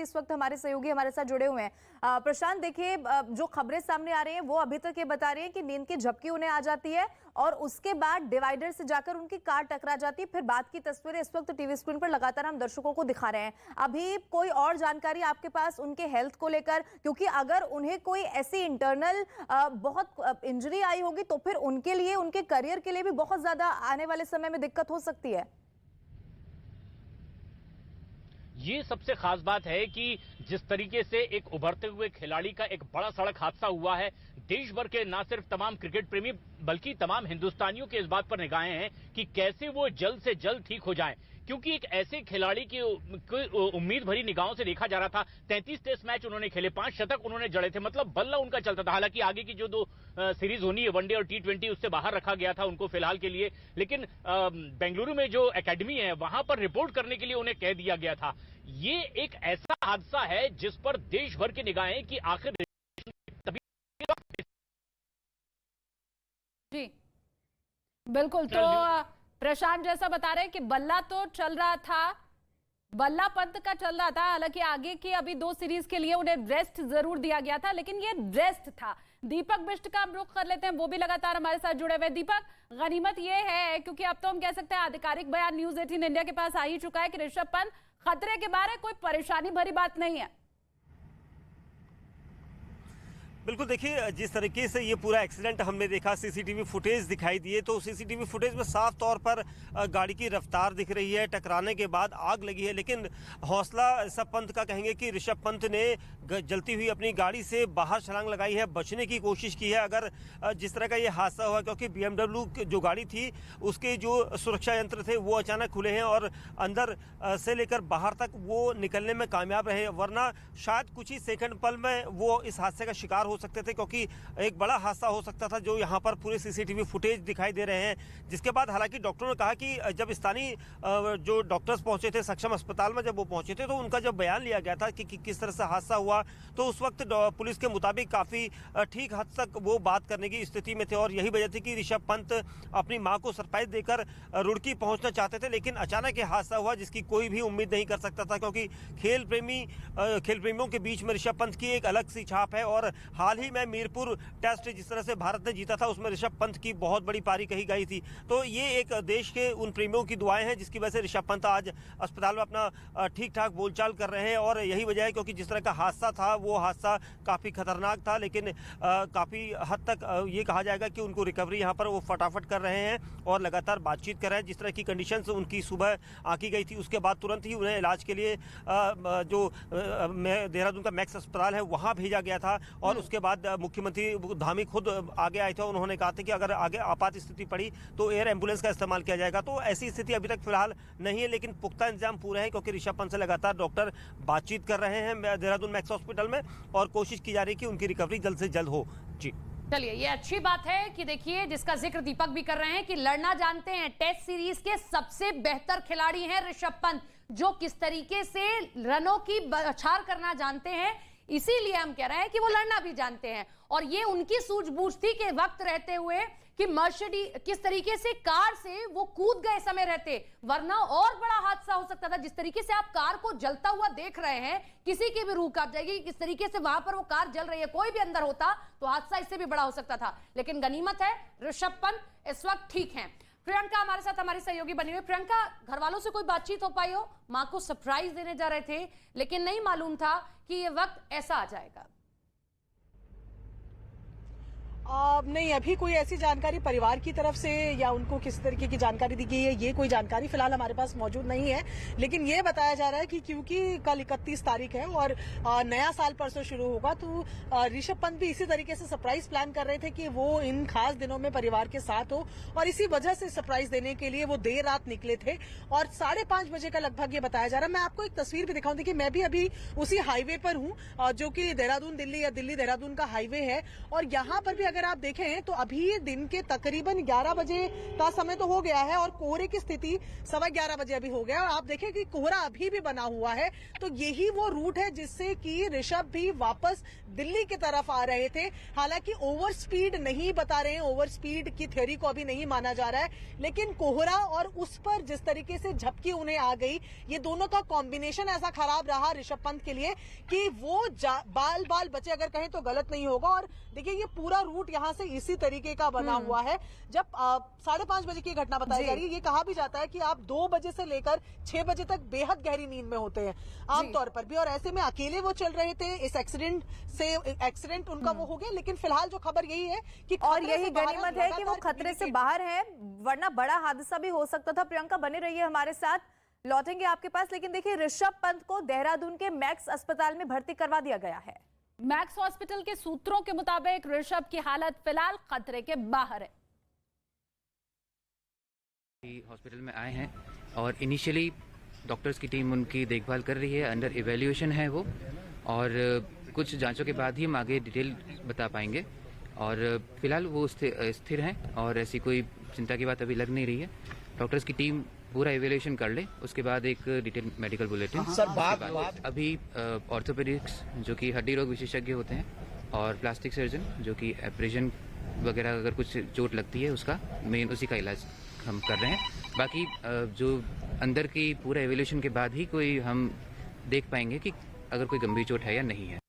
भी इस वक्त हमारे सहयोगी हमारे साथ जुड़े हुए हैं। प्रशांत, देखिए जो खबरें सामने आ रही हैं वो अभी तक ये बता रही है कि नींद की झपकी उन्हें आ जाती है और उसके बाद डिवाइडर से जाकर उनकी कार टकरा जाती है। फिर बाद की तस्वीरें इस वक्त टीवी स्क्रीन पर लगातार हम दर्शकों को दिखा रहे हैं। अभी कोई और जानकारी आपके पास उनके हेल्थ को लेकर, क्योंकि अगर उन्हें कोई ऐसी इंटरनल बहुत इंजरी आई होगी तो फिर उनके लिए, उनके करियर के लिए भी बहुत ज्यादा आने वाले समय में दिक्कत हो सकती है। ये सबसे खास बात है कि जिस तरीके से एक उभरते हुए खिलाड़ी का एक बड़ा सड़क हादसा हुआ है, देश भर के ना सिर्फ तमाम क्रिकेट प्रेमी बल्कि तमाम हिंदुस्तानियों के इस बात पर निगाहें हैं कि कैसे वो जल्द से जल्द ठीक हो जाएं, क्योंकि एक ऐसे खिलाड़ी की उम्मीद भरी निगाहों से देखा जा रहा था। 33 टेस्ट मैच उन्होंने खेले, 5 शतक उन्होंने जड़े थे, मतलब बल्ला उनका चलता था। हालांकि आगे की जो 2 सीरीज होनी है, वनडे और T20, उससे बाहर रखा गया था उनको फिलहाल के लिए, लेकिन बेंगलुरु में जो एकेडमी है वहां पर रिपोर्ट करने के लिए उन्हें कह दिया गया था। ये एक ऐसा हादसा है जिस पर देश भर की निगाहें कि आखिर जी बिल्कुल। तो प्रशांत जैसा बता रहे हैं कि बल्ला तो चल रहा था, बल्ला पंत का चल रहा था। हालांकि आगे की अभी 2 सीरीज के लिए उन्हें रेस्ट जरूर दिया गया था, लेकिन ये रेस्ट था। दीपक बिष्ट का हम रुख कर लेते हैं, वो भी लगातार हमारे साथ जुड़े हुए। दीपक, गनीमत ये है क्योंकि अब तो हम कह सकते हैं आधिकारिक बयान न्यूज 18 इंडिया के पास आ ही चुका है कि ऋषभ पंत खतरे के बारे कोई परेशानी भरी बात नहीं है। बिल्कुल, देखिए जिस तरीके से ये पूरा एक्सीडेंट हमने देखा, सीसीटीवी फुटेज दिखाई दिए, तो सीसीटीवी फुटेज में साफ तौर पर गाड़ी की रफ्तार दिख रही है। टकराने के बाद आग लगी है, लेकिन हौसला ऋषभ पंत का कहेंगे कि ऋषभ पंत ने जलती हुई अपनी गाड़ी से बाहर छलांग लगाई है, बचने की कोशिश की है। अगर जिस तरह का ये हादसा हुआ, क्योंकि BMW जो गाड़ी थी उसके जो सुरक्षा यंत्र थे वो अचानक खुले हैं और अंदर से लेकर बाहर तक वो निकलने में कामयाब रहे, वरना शायद कुछ ही सेकंड पल में वो इस हादसे का शिकार हो सकते थे, क्योंकि एक बड़ा हादसा हो सकता था जो यहाँ पर पूरे सीसीटीवी फुटेज दिखाई दे रहे हैं। जिसके बाद हालांकि डॉक्टरों ने कहा कि जब स्थानीय जो डॉक्टर्स पहुंचे थे सक्षम अस्पताल में, जब वो पहुंचे थे तो उनका जब बयान लिया गया था कि किस तरह से हादसा हुआ, तो उस वक्त पुलिस के मुताबिक काफी ठीक हद तक वो बात करने की स्थिति में थे। और यही वजह थी कि ऋषभ पंत अपनी मां को सरप्राइज देकर रुड़की पहुंचना चाहते थे, लेकिन अचानक ये हादसा हुआ जिसकी कोई भी उम्मीद नहीं कर सकता था, क्योंकि खेल प्रेमियों के बीच में ऋषभ पंत की एक अलग सी छाप है। और हाल ही में मीरपुर टेस्ट जिस तरह से भारत ने जीता था उसमें ऋषभ पंत की बहुत बड़ी पारी कही गई थी। तो ये एक देश के उन प्रेमियों की दुआएं हैं जिसकी वजह से ऋषभ पंत आज अस्पताल में अपना ठीक ठाक बोलचाल कर रहे हैं। और यही वजह है क्योंकि जिस तरह का हादसा था वो हादसा काफ़ी खतरनाक था, लेकिन काफ़ी हद तक ये कहा जाएगा कि उनको रिकवरी यहाँ पर वो फटाफट कर रहे हैं और लगातार बातचीत कर रहे हैं। जिस तरह की कंडीशंस उनकी सुबह आंकी गई थी उसके बाद तुरंत ही उन्हें इलाज के लिए जो देहरादून का मैक्स अस्पताल है वहाँ भेजा गया था। और उसके बाद मुख्यमंत्री धामी खुद आगे आए थे, उन्होंने कहा था कि अगर आगे आपात स्थिति पड़ी तो एयर एम्बुलेंस का इस्तेमाल किया जाएगा। तो ऐसी स्थिति अभी तक फिलहाल नहीं है, लेकिन पुख्ता इंतजाम पूरे हैं क्योंकि ऋषभ पंत से लगातार डॉक्टर बातचीत कर रहे हैं देहरादून मैक्स हॉस्पिटल में और कोशिश की जा रही है कि उनकी रिकवरी जल्द से जल्द हो। जी चलिए, ये अच्छी बात है कि देखिए जिसका जिक्र दीपक भी कर रहे हैं कि लड़ना जानते हैं, टेस्ट सीरीज के सबसे बेहतर खिलाड़ी हैं ऋषभ पंत, जो किस तरीके से रनों की बौछार करना जानते हैं, इसीलिए हम कह रहे हैं कि वो लड़ना भी जानते हैं। और ये उनकी सूझबूझ थी कि वक्त रहते हुए कि मर्सिडीज किस तरीके से कार से वो कूद गए समय रहते, वरना और बड़ा हादसा हो सकता था। जिस तरीके से आप कार को जलता हुआ देख रहे हैं, किसी की भी रूह कांप जाएगी। किस तरीके से वहां पर वो कार जल रही है, कोई भी अंदर होता तो हादसा इससे भी बड़ा हो सकता था। लेकिन गनीमत है ऋषभ पंत इस वक्त ठीक हैं। प्रियंका हमारे साथ हमारी सहयोगी बनी हुई। प्रियंका, घर वालों से कोई बातचीत हो पाई हो? मां को सरप्राइज देने जा रहे थे लेकिन नहीं मालूम था कि ये वक्त ऐसा आ जाएगा। नहीं, अभी कोई ऐसी जानकारी परिवार की तरफ से या उनको किस तरीके की जानकारी दी गई है, ये कोई जानकारी फिलहाल हमारे पास मौजूद नहीं है। लेकिन ये बताया जा रहा है कि क्योंकि कल 31 तारीख है और नया साल परसों शुरू होगा, तो ऋषभ पंत भी इसी तरीके से सरप्राइज प्लान कर रहे थे कि वो इन खास दिनों में परिवार के साथ हो, और इसी वजह से सरप्राइज देने के लिए वो देर रात निकले थे। और 5:30 बजे का लगभग ये बताया जा रहा है। मैं आपको एक तस्वीर भी दिखाऊं। देखिए, मैं भी अभी उसी हाईवे पर हूँ जो कि देहरादून दिल्ली या दिल्ली देहरादून का हाईवे है, और यहाँ पर भी अगर अगर आप देखें तो अभी दिन के तकरीबन 11 बजे का समय तो हो गया है और कोहरे की स्थिति 11:15 बजे अभी हो गया, और आप देखें कि कोहरा अभी भी बना हुआ है। तो यही वो रूट है जिससे कि ऋषभ भी वापस दिल्ली की तरफ आ रहे थे। हालांकि ओवर स्पीड नहीं बता रहे हैं, ओवर स्पीड की थ्योरी को अभी नहीं माना जा रहा है, लेकिन कोहरा और उस पर जिस तरीके से झपकी उन्हें आ गई, ये दोनों का कॉम्बिनेशन ऐसा खराब रहा ऋषभ पंत के लिए कि वो बाल बाल बचे, अगर कहें तो गलत नहीं होगा। और देखिए ये पूरा रूट यहाँ से इसी तरीके का बना हुआ है। जब 5:30 बजे की घटना बताई जा रही है, ये कहा भी जाता है कि आप 2 बजे से लेकर 6 बजे तक बेहद गहरी नींद में होते हैं आमतौर पर भी, और ऐसे में अकेले वो चल रहे थे। इस एक्सीडेंट उनका वो हो गया, लेकिन फिलहाल जो खबर यही है कि और यही गनीमत है कि वो खतरे से बाहर है, वरना बड़ा हादसा भी हो सकता था। प्रियंका बने रहिए हमारे साथ, लौटेंगे आपके पास। लेकिन देखिए ऋषभ पंत को देहरादून के मैक्स अस्पताल में भर्ती करवा दिया गया है। मैक्स हॉस्पिटल के सूत्रों के मुताबिक ऋषभ की हालत फिलहाल खतरे के बाहर है। हॉस्पिटल में आए हैं और इनिशियली डॉक्टर्स की टीम उनकी देखभाल कर रही है, अंडर इवैल्यूएशन है वो, और कुछ जांचों के बाद ही हम आगे डिटेल बता पाएंगे। और फिलहाल वो स्थिर हैं और ऐसी कोई चिंता की बात अभी लग नहीं रही है। डॉक्टर्स की टीम पूरा इवैल्यूएशन कर ले, उसके बाद एक डिटेल मेडिकल बुलेटिन। सर बात अभी ऑर्थोपेडिक्स जो कि हड्डी रोग विशेषज्ञ होते हैं, और प्लास्टिक सर्जन जो कि एब्रेजन वगैरह अगर कुछ चोट लगती है उसका मेन उसी का इलाज हम कर रहे हैं। बाकी जो अंदर की पूरा इवैल्यूएशन के बाद ही कोई हम देख पाएंगे कि अगर कोई गंभीर चोट है या नहीं है।